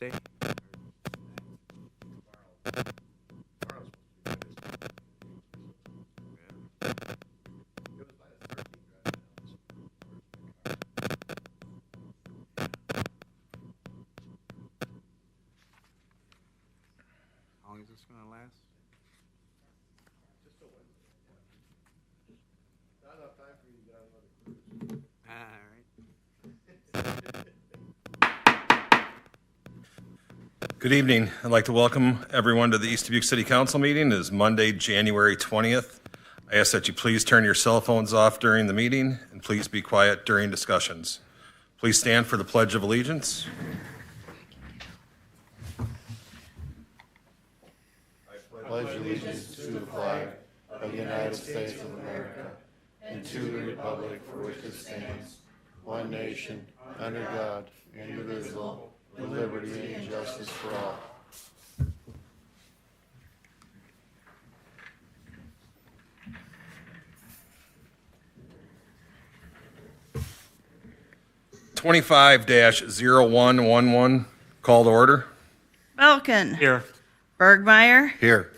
Wednesday? How long is this going to last? Just a Wednesday. Not enough time for you to get on another cruise. All right. Good evening. I'd like to welcome everyone to the East Dubuque City Council meeting. It is Monday, January 20th. I ask that you please turn your cell phones off during the meeting and please be quiet during discussions. Please stand for the Pledge of Allegiance. Pledge allegiance to the flag of the United States of America and to the republic for which it stands, one nation, under God, indivisible, with liberty and justice for all. (25-0111) call to order. Belkin. Here. Bergmeyer. Here.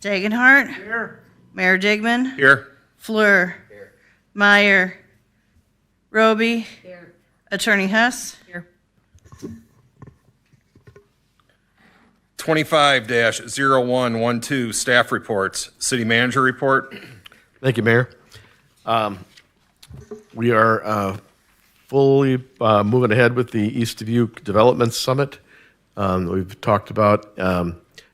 Dagenhart. Here. Mayor Digman. Here. Fleur. Here. Meyer. Roby. Here. Attorney Hess. Here. 25-0112 staff reports. City manager report. Thank you, Mayor. We are fully moving ahead with the East Dubuque Development Summit. We've talked about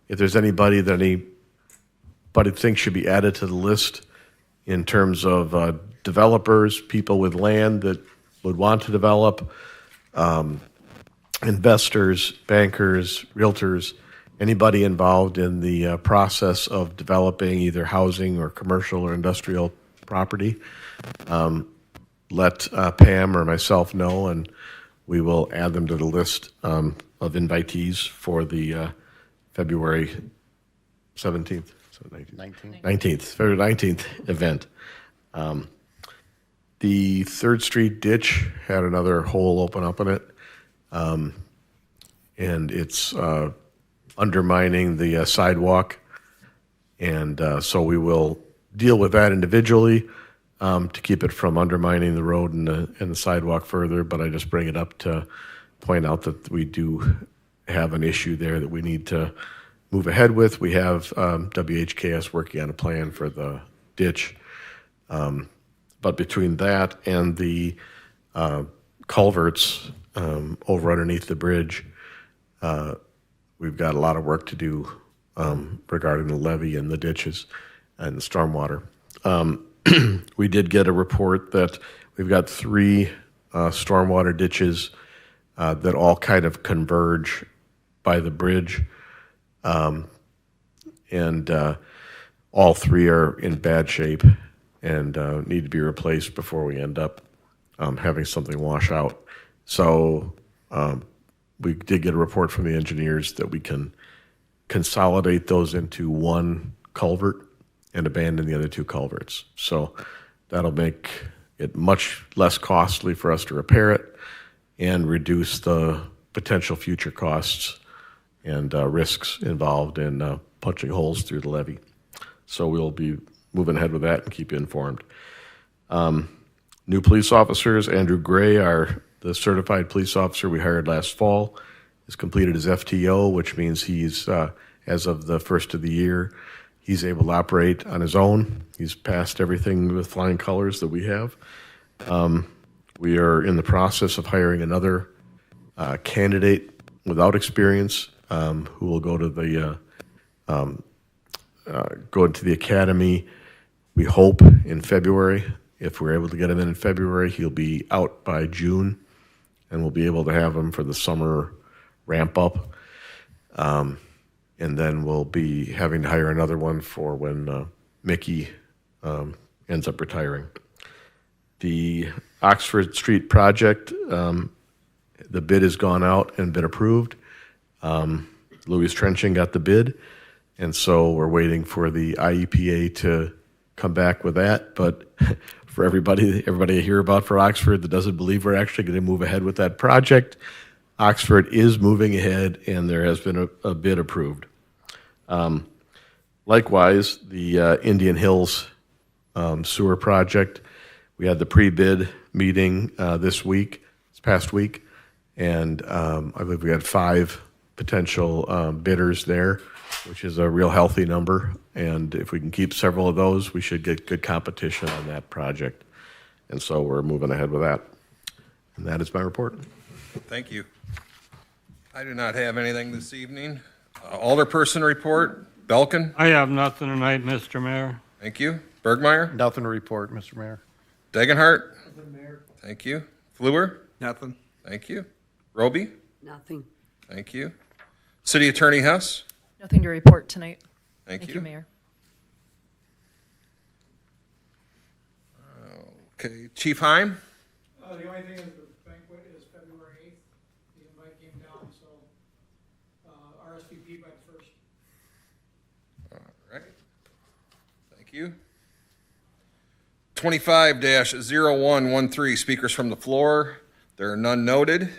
if there's anybody that anybody thinks should be added to the list in terms of developers, people with land that would want to develop, investors, bankers, realtors, anybody involved in the process of developing either housing or commercial or industrial property. Let Pam or myself know, and we will add them to the list of invitees for the February 17th, so 19th, February 19th event. The 3rd Street ditch had another hole open up in it, and it's undermining the sidewalk, and so we will deal with that individually to keep it from undermining the road and the sidewalk further, but I just bring it up to point out that we do have an issue there that we need to move ahead with. We have WHKS working on a plan for the ditch, but between that and the culverts over underneath the bridge, we've got a lot of work to do regarding the levee and the ditches and the stormwater. We did get a report that we've got 3 stormwater ditches that all kind of converge by the bridge, and all 3 are in bad shape and need to be replaced before we end up having something wash out. So we did get a report from the engineers that we can consolidate those into one culvert and abandon the other 2 culverts. So that'll make it much less costly for us to repair it and reduce the potential future costs and risks involved in punching holes through the levee. So we'll be moving ahead with that and keep you informed. New police officers, Andrew Gray, the certified police officer we hired last fall, has completed his FTO, which means he's, as of the first of the year, he's able to operate on his own. He's passed everything with flying colors that we have. We are in the process of hiring another candidate without experience who will go to the go into the academy. We hope in February. If we're able to get him in February, he'll be out by June, and we'll be able to have him for the summer ramp up. And then we'll be having to hire another one for when Mickey ends up retiring. The Oxford Street project, the bid has gone out and been approved. Louis Trenching got the bid, and so we're waiting for the IEPA to come back with that. But for everybody I hear about for Oxford that doesn't believe we're actually going to move ahead with that project, Oxford is moving ahead, and there has been a bid approved. Likewise, the Indian Hills sewer project, we had the pre-bid meeting this past week, and I believe we had 5 potential bidders there, which is a real healthy number. And if we can keep several of those, we should get good competition on that project. And so we're moving ahead with that. And that is my report. Thank you. I do not have anything this evening. Alderperson report, Belkin. I have nothing tonight, Mr. Mayor. Thank you. Bergmeyer. Nothing to report, Mr. Mayor. Degenhart. Thank you. Fluer. Nothing. Thank you. Roby. Nothing. Thank you. City Attorney Hess. Nothing to report tonight. Thank Thank you. you, Mayor. Okay, Chief Heim. The only thing is the banquet is February 8th. The invite came down, so RSVP by the 1st. All right. Thank you. 25-0113, speakers from the floor. There are none noted.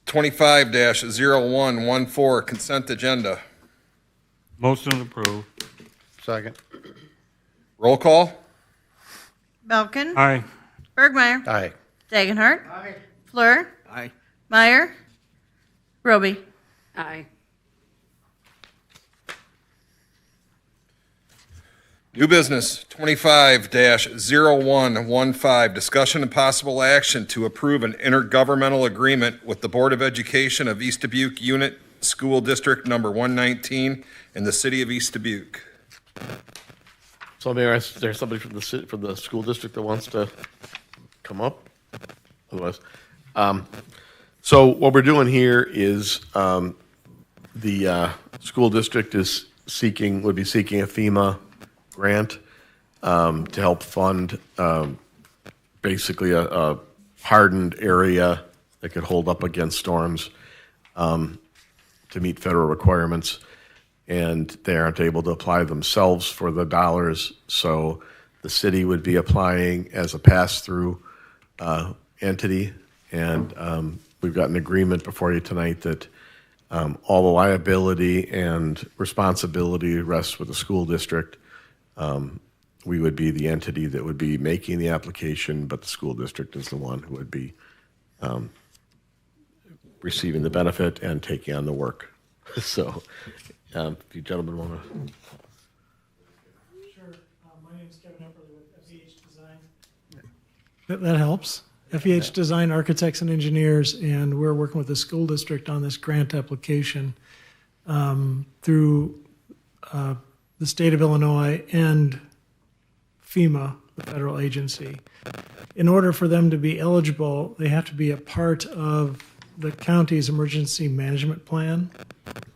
25-0114, consent agenda. Motion approved. Second. Roll call. Belkin. Aye. Bergmeyer. Aye. Dagenhart. Fleur. Aye. Meyer. Roby. Aye. New business, 25-0115, discussion and possible action to approve an intergovernmental agreement with the Board of Education of East Dubuque Unit School District Number 119 in the city of East Dubuque. So, Mayor, is there somebody from the school district that wants to come up? Otherwise, so what we're doing here is the school district would be seeking a FEMA grant to help fund basically a hardened area that could hold up against storms to meet federal requirements. And they aren't able to apply themselves for the dollars, so the city would be applying as a pass-through entity. And we've got an agreement before you tonight that all the liability and responsibility rests with the school district. We would be the entity that would be making the application, but the school district is the one who would be receiving the benefit and taking on the work. So, if you gentlemen want to. Sure. My name's Kevin Epperly with FEH Design. That helps. FEH Design Architects and Engineers, and we're working with the school district on this grant application through the state of Illinois and FEMA, the federal agency. In order for them to be eligible, they have to be a part of the county's emergency management plan.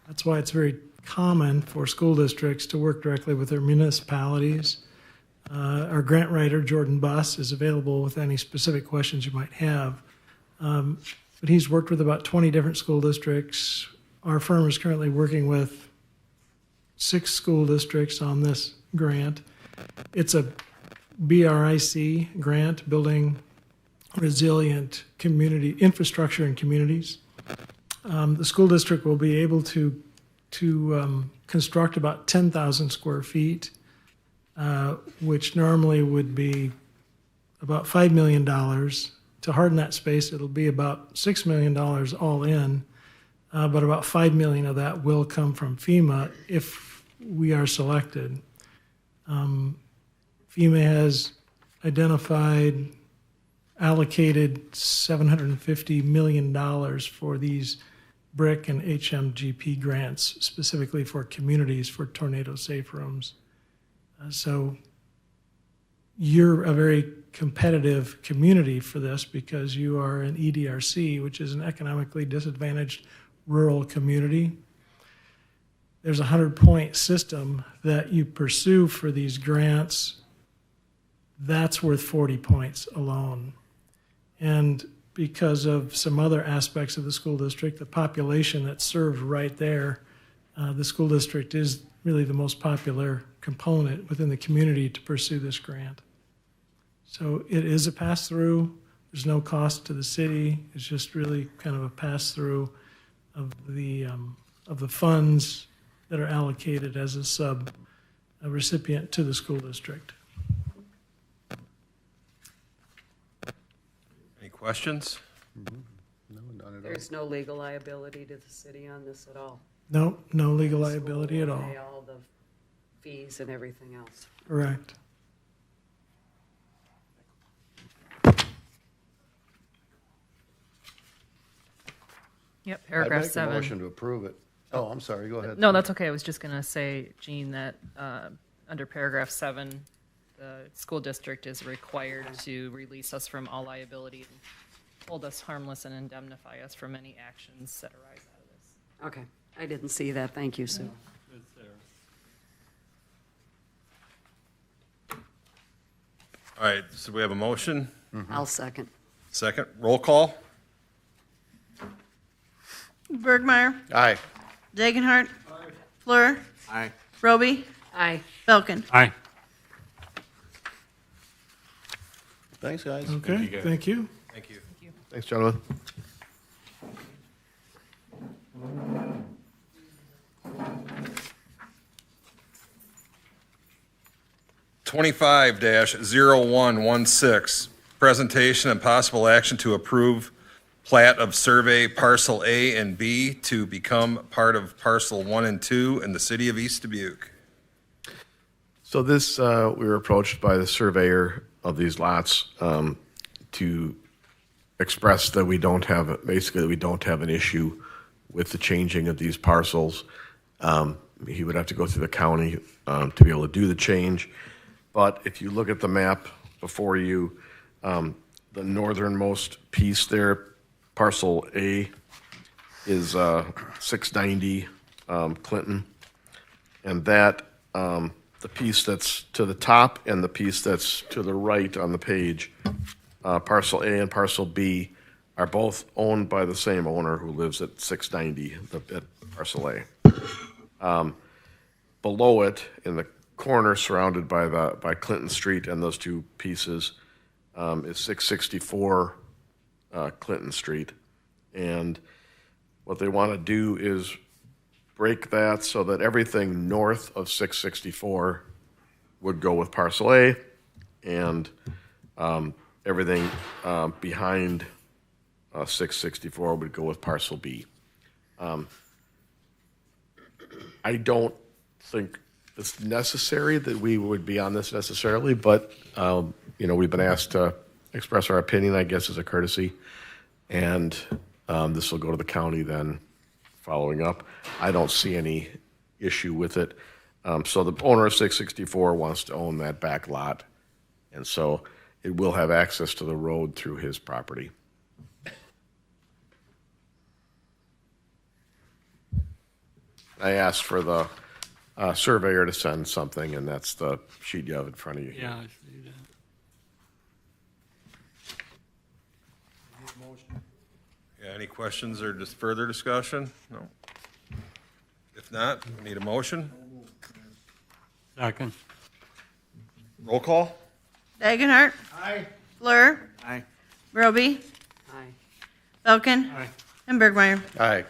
That's why it's very common for school districts to work directly with their municipalities. Our grant writer, Jordan Buss, is available with any specific questions you might have. But he's worked with about 20 different school districts. Our firm is currently working with 6 school districts on this grant. It's a BRIC grant, Building Resilient Community Infrastructure in Communities. The school district will be able to construct about 10,000 square feet, which normally would be about $5 million. To harden that space, it'll be about $6 million all in, but about $5 million of that will come from FEMA if we are selected. FEMA has allocated $750 million for these BRIC and HMGP grants, specifically for communities for tornado safe rooms. So you're a very competitive community for this because you are an EDRC, which is an economically disadvantaged rural community. There's a 100-point system that you pursue for these grants. That's worth 40 points alone. And because of some other aspects of the school district, the population that's served right there, the school district is really the most popular component within the community to pursue this grant. So it is a pass-through There's no cost to the city. It's just really kind of a pass-through of the funds that are allocated as a recipient to the school district. Any questions? No, none at all. There's no legal liability to the city on this at all. No legal liability at all. Pay all the fees and everything else. Correct. Yep, I'd paragraph make a 7. motion to approve it. Oh, I'm sorry, go ahead. No, that's okay. I was just going to say, Jean, that under paragraph 7, the school district is required to release us from all liability and hold us harmless and indemnify us from any actions that arise out of this. Okay, I didn't see that. Thank you, Sue. It's there. All right, so we have a motion. I'll second. Second, roll call. Bergmeyer, Aye. Dagenhart. Fleur, Aye. Roby, Aye. Belkin. Aye. Thanks, guys. Okay, thank you. Thank you. Thanks, gentlemen. Twenty-five 0116, presentation and possible action to approve plat of survey parcel A and B to become part of parcel 1 and 2 in the city of East Dubuque. So this, we were approached by the surveyor of these lots to express that we don't have, basically, we don't have an issue with the changing of these parcels. He would have to go through the county to be able to do the change. But if you look at the map before you, the northernmost piece there, parcel A, is 690 Clinton. And that, the piece that's to the top and the piece that's to the right on the page, parcel A and parcel B, are both owned by the same owner who lives at 690, at parcel A. Below it, in the corner surrounded by Clinton Street and those two pieces, is 664 Clinton Street. And what they want to do is break that so that everything north of 664 would go with parcel A, and everything behind 664 would go with parcel B. I don't think it's necessary that we would be on this necessarily, but we've been asked to express our opinion, I guess, as a courtesy, and this will go to the county then following up. I don't see any issue with it. So the owner of 664 wants to own that back lot, and so it will have access to the road through his property. I asked for the surveyor to send something, and that's the sheet you have in front of you here. Yeah, I see that. Yeah, any questions or just further discussion? No. If not, we need a motion. Second. Roll call. Dagenhart. Aye. Fleur, Aye. Roby, Aye. Belkin. Aye. And Bergmeyer. Aye.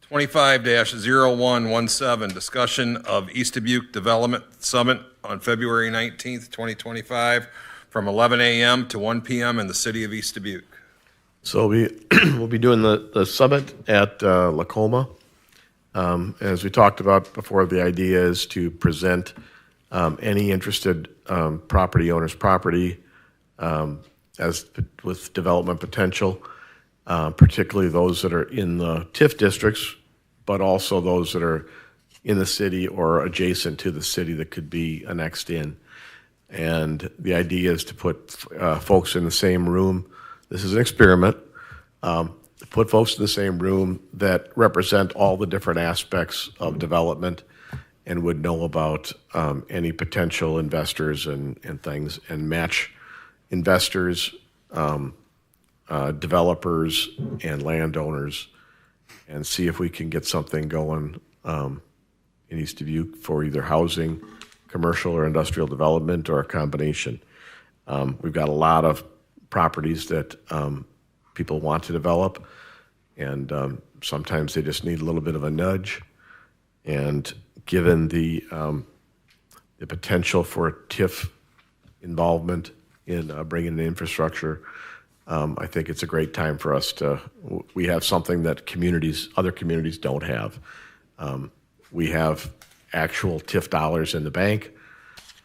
Twenty-five 0117, discussion of East Dubuque Development Summit on February 19th, 2025, from 11 a.m. to 1 p.m. in the city of East Dubuque. So we'll be doing the summit at Lacoma. As we talked about before, the idea is to present any interested property owners' property as with development potential, particularly those that are in the TIF districts, but also those that are in the city or adjacent to the city that could be annexed in. And the idea is to put folks in the same room. This is an experiment. Put folks in the same room that represent all the different aspects of development and would know about any potential investors and things, and match investors developers and landowners and see if we can get something going in East Dubuque for either housing, commercial or industrial development, or a combination. We've got a lot of properties that people want to develop, and sometimes they just need a little bit of a nudge. And given the potential for TIF involvement in bringing in infrastructure, I think it's a great time for us to. We have something that other communities don't have. We have actual TIF dollars in the bank,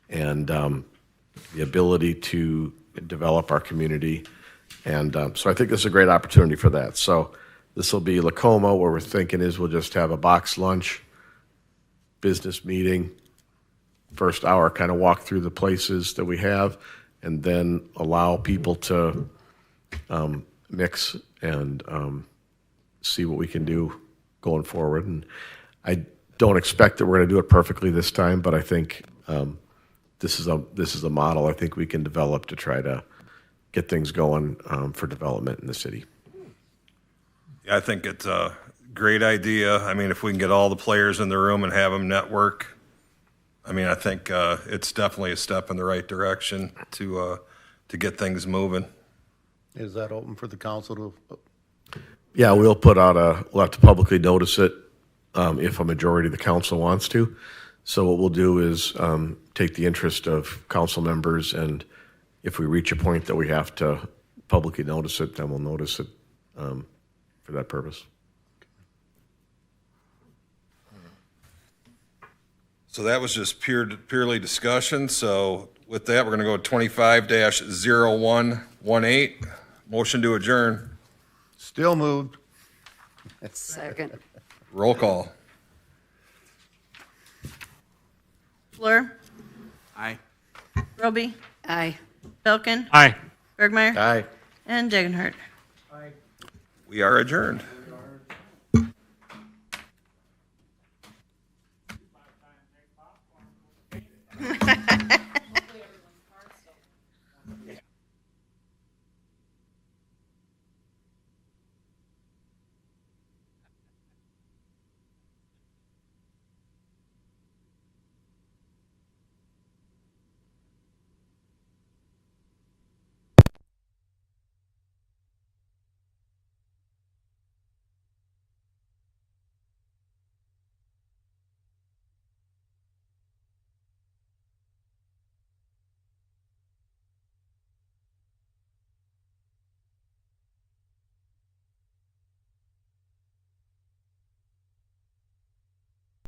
and the ability to develop our community. And so I think this is a great opportunity for that. So this will be Lacoma, where we're thinking is we'll just have a box lunch, business meeting, first hour, kind of walk through the places that we have, and then allow people to mix and see what we can do going forward. And I don't expect that we're going to do it perfectly this time, but I think this is a model I think we can develop to try to get things going for development in the city. Yeah, I think it's a great idea. I mean, if we can get all the players in the room and have them network, I mean, I think it's definitely a step in the right direction to get things moving. Is that open for the council to? Yeah, we'll have to publicly notice it if a majority of the council wants to. So what we'll do is take the interest of council members, and if we reach a point that we have to publicly notice it, then we'll notice it for that purpose. So that was just purely discussion. So with that, we're going to go to 25-0118. Motion to adjourn. Still moved. Second. Roll call. Fleur, Aye. Roby, Aye. Belkin, Aye. Bergmeyer, Aye. and Dagenhart. We are adjourned.